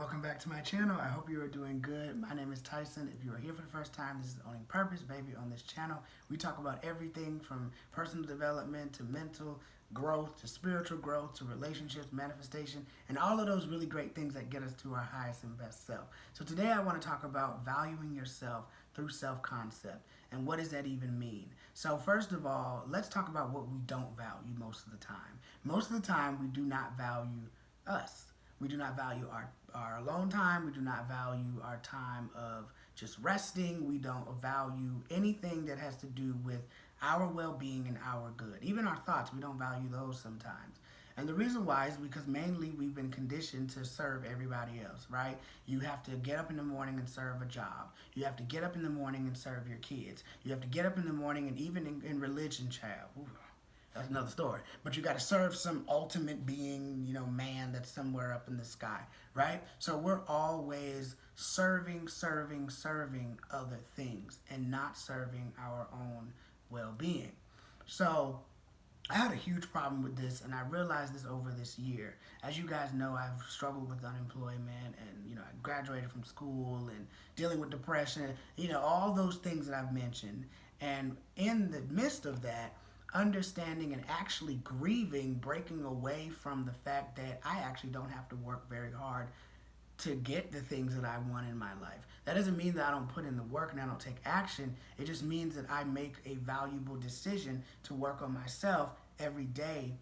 Welcome back to my channel. I hope you are doing good. My name is Tyson. If you are here for the first time, this is Owning Purpose, baby. On this channel, we talk about everything from personal development to mental growth to spiritual growth to relationships, manifestation, and all of those really great things that get us to our highest and best self. So today I want to talk about valuing yourself through self-concept. And what does that even mean? So first of all, let's talk about what we don't value most of the time. Most of the time, we do not value us. We do not value our alone time. We do not value our time of just resting. We don't value anything that has to do with our well-being and our good. Even our thoughts, we don't value those sometimes. And the reason why is because mainly we've been conditioned to serve everybody else, right? You have to get up in the morning and serve a job. You have to get up in the morning and serve your kids. You have to get up in the morning, and even in religion, child. Ooh, that's another story. But you got to serve some ultimate being, man that's somewhere up in the sky, right? So we're always serving other things and not serving our own well-being. So I had a huge problem with this, and I realized this over this year. As you guys know, I've struggled with unemployment, and I graduated from school and dealing with depression, all those things that I've mentioned. And in the midst of that, understanding and actually grieving, breaking away from the fact that I actually don't have to work very hard to get the things that I want in my life. That doesn't mean that I don't put in the work and I don't take action. It just means that I make a valuable decision to work on myself every day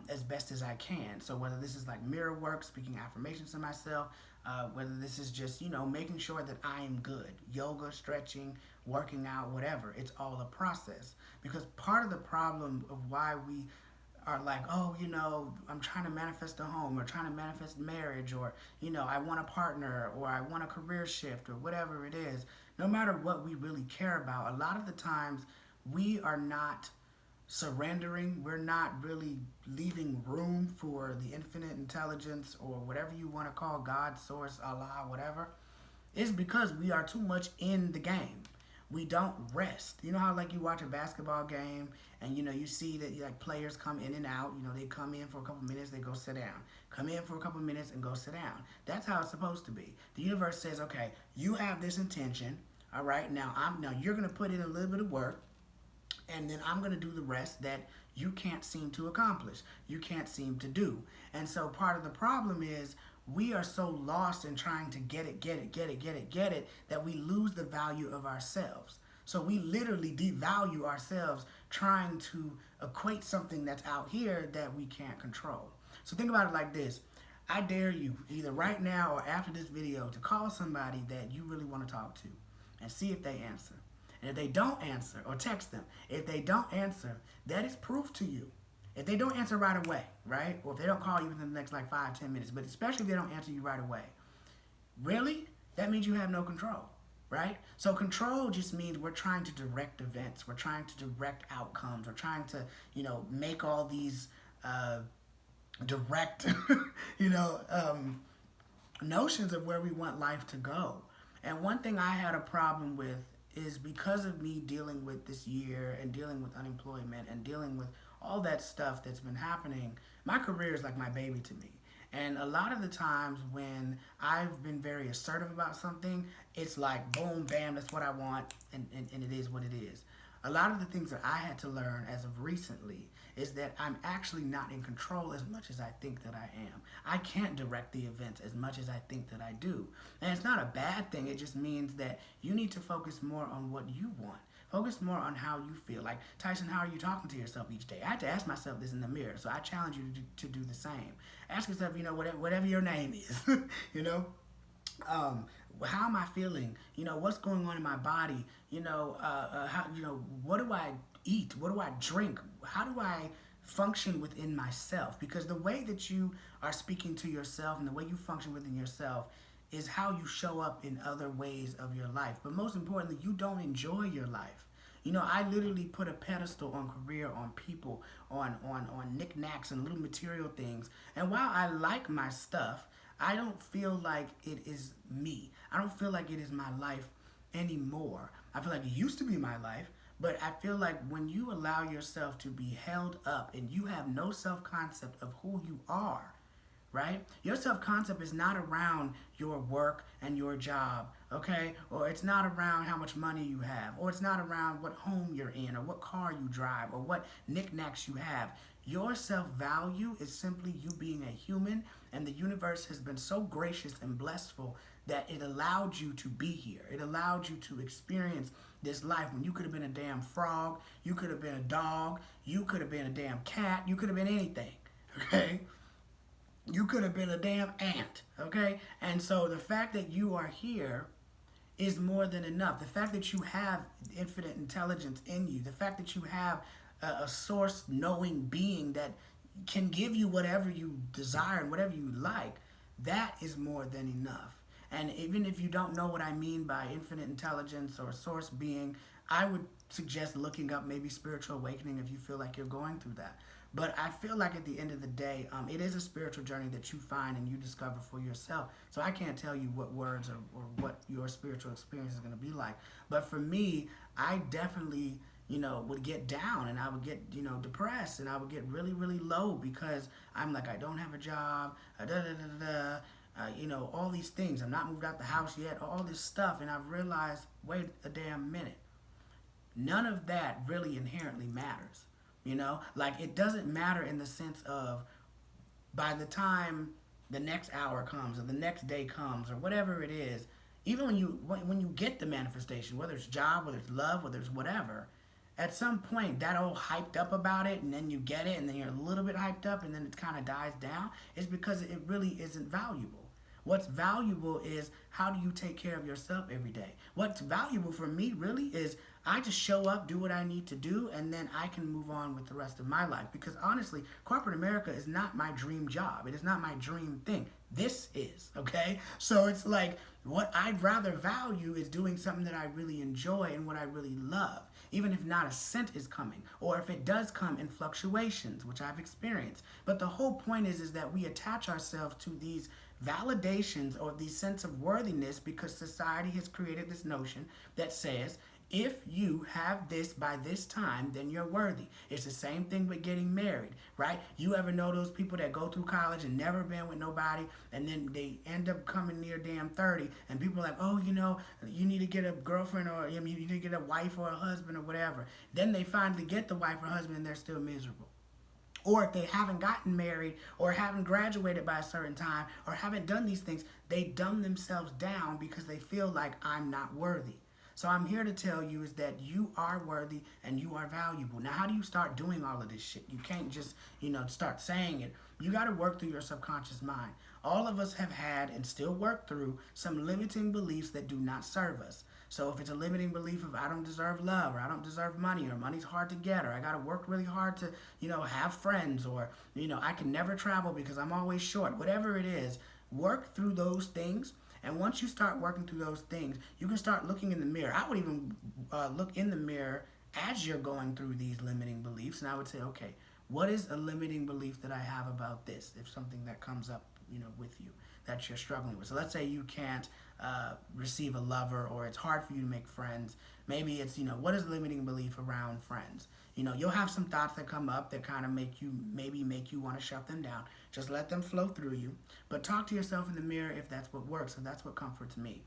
as best as I can. So whether this is like mirror work, speaking affirmations to myself, whether this is just, making sure that I am good, yoga, stretching, working out, whatever, it's all a process. Because part of the problem of why we are like, I'm trying to manifest a home or trying to manifest marriage, or, I want a partner, or I want a career shift, or whatever it is, no matter what we really care about, a lot of the times we are not surrendering. We're not really leaving room for the infinite intelligence, or whatever you want to call God, source, Allah, whatever. It's because we are too much in the game. We don't rest. You know how like you watch a basketball game and you see that like players come in and out. They come in for a couple minutes, they go sit down. Come in for a couple minutes and go sit down. That's how it's supposed to be. The universe says, okay, you have this intention. All right, now you're gonna put in a little bit of work, and then I'm gonna do the rest that you can't seem to accomplish. You can't seem to do. And so part of the problem is we are so lost in trying to get it, that we lose the value of ourselves. So we literally devalue ourselves trying to equate something that's out here that we can't control. So think about it like this. I dare you, either right now or after this video, to call somebody that you really want to talk to and see if they answer. And if they don't answer, or text them. If they don't answer, that is proof to you. If they don't answer right away, right? Or if they don't call you within the next 5-10 minutes, but especially if they don't answer you right away, really? That means you have no control, right? So control just means we're trying to direct events. We're trying to direct outcomes. We're trying to, make all these direct, notions of where we want life to go. And one thing I had a problem with is because of me dealing with this year and dealing with unemployment and dealing with all that stuff that's been happening, my career is like my baby to me. And a lot of the times when I've been very assertive about something, it's like, boom, bam, that's what I want, and it is what it is. A lot of the things that I had to learn as of recently is that I'm actually not in control as much as I think that I am. I can't direct the events as much as I think that I do. And it's not a bad thing. It just means that you need to focus more on what you want. Focus more on how you feel. Like, Tyson, how are you talking to yourself each day? I had to ask myself this in the mirror, so I challenge you to do the same. Ask yourself, whatever your name is, how am I feeling? What's going on in my body? What do I eat? What do I drink? How do I function within myself? Because the way that you are speaking to yourself and the way you function within yourself is how you show up in other ways of your life. But most importantly, you don't enjoy your life. I literally put a pedestal on career, on people, on knickknacks and little material things. And while I like my stuff, I don't feel like it is me. I don't feel like it is my life anymore. I feel like it used to be my life, but I feel like when you allow yourself to be held up and you have no self-concept of who you are, right? Your self-concept is not around your work and your job, okay? Or it's not around how much money you have, or it's not around what home you're in, or what car you drive, or what knickknacks you have. Your self-value is simply you being a human, and the universe has been so gracious and blessful that it allowed you to be here. It allowed you to experience this life when you could have been a damn frog, you could have been a dog, you could have been a damn cat, you could have been anything, okay? You could have been a damn ant, okay? And so the fact that you are here is more than enough. The fact that you have infinite intelligence in you, the fact that you have a source knowing being that can give you whatever you desire and whatever you like, that is more than enough. And even if you don't know what I mean by infinite intelligence or source being, I would suggest looking up maybe spiritual awakening if you feel like you're going through that. But I feel like at the end of the day, it is a spiritual journey that you find and you discover for yourself. So I can't tell you what words or what your spiritual experience is going to be like. But for me, I definitely, would get down and I would get, depressed and I would get really, really low because I'm like, I don't have a job, all these things. I'm not moved out the house yet, all this stuff. And I've realized, wait a damn minute. None of that really inherently matters. Like it doesn't matter in the sense of by the time the next hour comes or the next day comes or whatever it is, even when you get the manifestation, whether it's job, whether it's love, whether it's whatever, at some point that all hyped up about it and then you get it and then you're a little bit hyped up and then it kind of dies down, is because it really isn't valuable. What's valuable is how do you take care of yourself every day? What's valuable for me really is I just show up, do what I need to do, and then I can move on with the rest of my life. Because honestly, corporate America is not my dream job. It is not my dream thing. This is, okay? So it's like what I'd rather value is doing something that I really enjoy and what I really love. Even if not a cent is coming, or if it does come in fluctuations, which I've experienced. But the whole point is that we attach ourselves to these validations or the sense of worthiness because society has created this notion that says, if you have this by this time, then you're worthy. It's the same thing with getting married, right? You ever know those people that go through college and never been with nobody, and then they end up coming near damn 30, and people are like, oh, you need to get a girlfriend or you need to get a wife or a husband or whatever. Then they finally get the wife or husband and they're still miserable. Or if they haven't gotten married or haven't graduated by a certain time or haven't done these things, they dumb themselves down because they feel like I'm not worthy. So I'm here to tell you is that you are worthy and you are valuable. Now, how do you start doing all of this shit? You can't just, start saying it. You got to work through your subconscious mind. All of us have had and still work through some limiting beliefs that do not serve us. So if it's a limiting belief of I don't deserve love or I don't deserve money or money's hard to get or I got to work really hard to, have friends or, I can never travel because I'm always short, whatever it is, work through those things. And once you start working through those things, you can start looking in the mirror. I would even look in the mirror as you're going through these limiting beliefs. And I would say, okay, what is a limiting belief that I have about this? If something that comes up, with you that you're struggling with. So let's say you can't receive a lover or it's hard for you to make friends. Maybe it's, what is a limiting belief around friends? You'll have some thoughts that come up that kind of make you want to shut them down. Just let them flow through you. But talk to yourself in the mirror if that's what works, if that's what comforts me.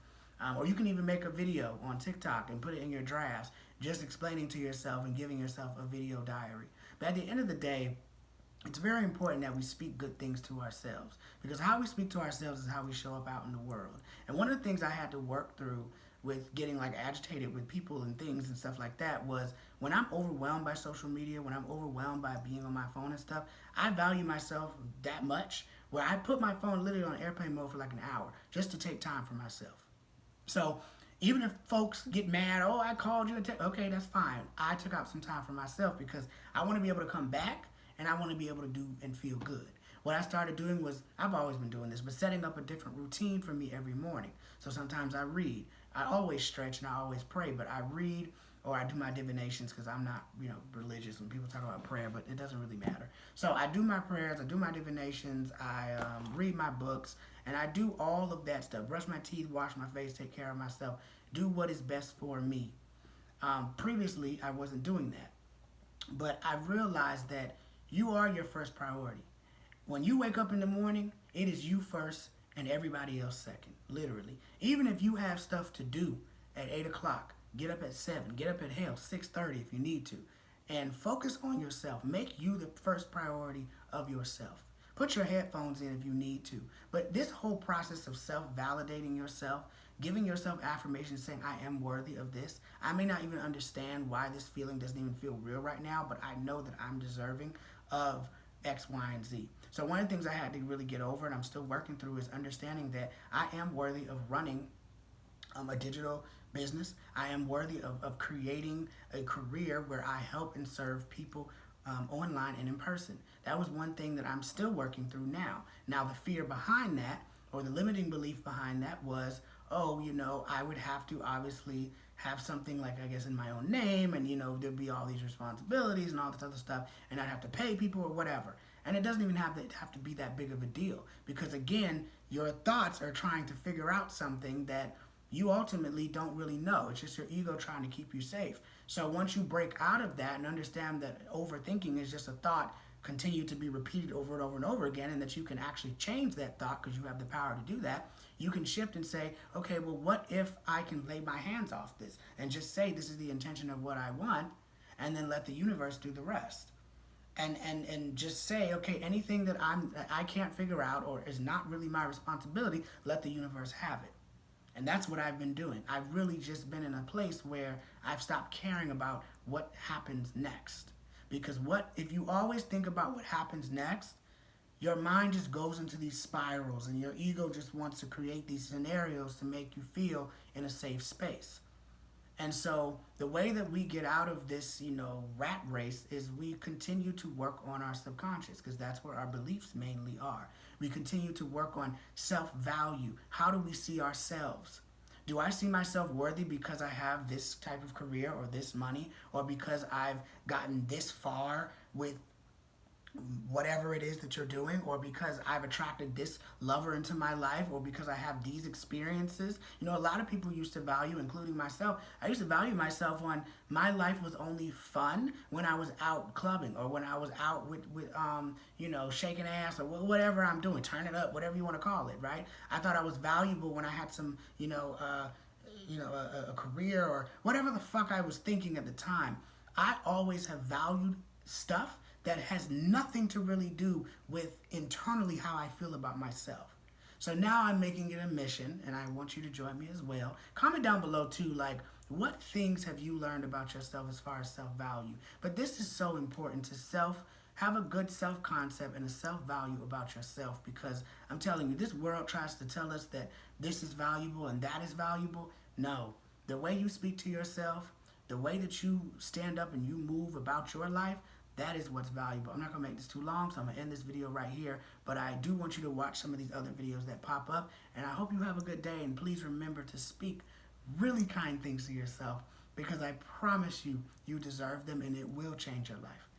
Or you can even make a video on TikTok and put it in your drafts, just explaining to yourself and giving yourself a video diary. But at the end of the day, it's very important that we speak good things to ourselves because how we speak to ourselves is how we show up out in the world. And one of the things I had to work through with getting agitated with people and things and stuff like that was when I'm overwhelmed by social media, when I'm overwhelmed by being on my phone and stuff, I value myself that much where I put my phone literally on airplane mode for an hour just to take time for myself. So even if folks get mad, oh, I called you, okay, that's fine. I took out some time for myself because I want to be able to come back and I want to be able to do and feel good. What I started doing was, I've always been doing this, but setting up a different routine for me every morning. So sometimes I read. I always stretch and I always pray, but I read or I do my divinations because I'm not, religious when people talk about prayer, but it doesn't really matter. So I do my prayers, I do my divinations, I read my books, and I do all of that stuff. Brush my teeth, wash my face, take care of myself, do what is best for me. Previously, I wasn't doing that, but I realized that you are your first priority. When you wake up in the morning, It is you first and everybody else second, literally. Even if you have stuff to do at 8 o'clock, get up at 7, get up at 6:30 if you need to, and focus on yourself. Make you the first priority of yourself. Put your headphones in if you need to. But this whole process of self-validating yourself, giving yourself affirmations saying, I am worthy of this. I may not even understand why this feeling doesn't even feel real right now, but I know that I'm deserving of X, Y, and Z. So one of the things I had to really get over, and I'm still working through, is understanding that I am worthy of running a digital business. I am worthy of creating a career where I help and serve people online and in person. That was one thing that I'm still working through now. Now, the fear behind that, or the limiting belief behind that, was, oh, I would have to obviously have something like, I guess, in my own name, and, there'd be all these responsibilities and all this other stuff, and I'd have to pay people or whatever. And it doesn't even have to be that big of a deal, because, again, your thoughts are trying to figure out something that you ultimately don't really know. It's just your ego trying to keep you safe. So once you break out of that and understand that overthinking is just a thought, continue to be repeated over and over and over again, and that you can actually change that thought because you have the power to do that, you can shift and say, okay, well, what if I can lay my hands off this and just say this is the intention of what I want, and then let the universe do the rest. And just say, okay, anything that I can't figure out or is not really my responsibility, let the universe have it. And that's what I've been doing. I've really just been in a place where I've stopped caring about what happens next. Because if you always think about what happens next, your mind just goes into these spirals, and your ego just wants to create these scenarios to make you feel in a safe space. And so the way that we get out of this, rat race is we continue to work on our subconscious, because that's where our beliefs mainly are. We continue to work on self-value. How do we see ourselves? Do I see myself worthy because I have this type of career or this money, or because I've gotten this far with whatever it is that you're doing, or because I've attracted this lover into my life, or because I have these experiences? A lot of people used to value, including myself, I used to value myself on my life was only fun when I was out clubbing, or when I was out with shaking ass, or whatever I'm doing, turn it up, whatever you want to call it, right? I thought I was valuable when I had some, a career, or whatever the fuck I was thinking at the time. I always have valued stuff that has nothing to really do with internally how I feel about myself. So now I'm making it a mission, and I want you to join me as well. Comment down below too, like, what things have you learned about yourself as far as self-value? But this is so important to have a good self-concept and a self-value about yourself, because I'm telling you, this world tries to tell us that this is valuable and that is valuable. No, the way you speak to yourself, the way that you stand up and you move about your life, that is what's valuable. I'm not going to make this too long, so I'm going to end this video right here. But I do want you to watch some of these other videos that pop up. And I hope you have a good day. And please remember to speak really kind things to yourself, because I promise you, you deserve them, and it will change your life.